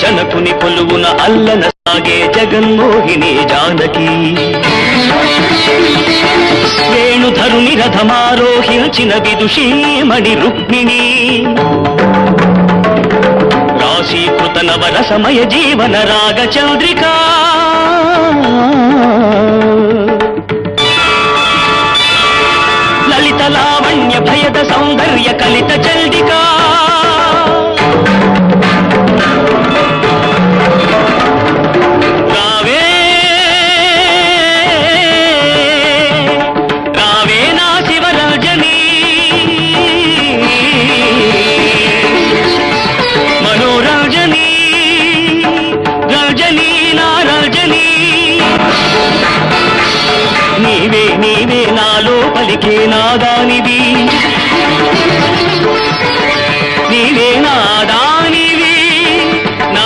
జనకుని కొలువున అల్లన సాగే జగన్మోహిని జానకి వేణుధరుని రథమారోహించిన విదుషీమణి రుక్మిణి రాశీకృత నవరసమయ జీవన రాగ చంద్రికా లలిత లావణ్య భయద సౌందర్య కలిత చండికా నీవే నాలో పలికే నాదానివి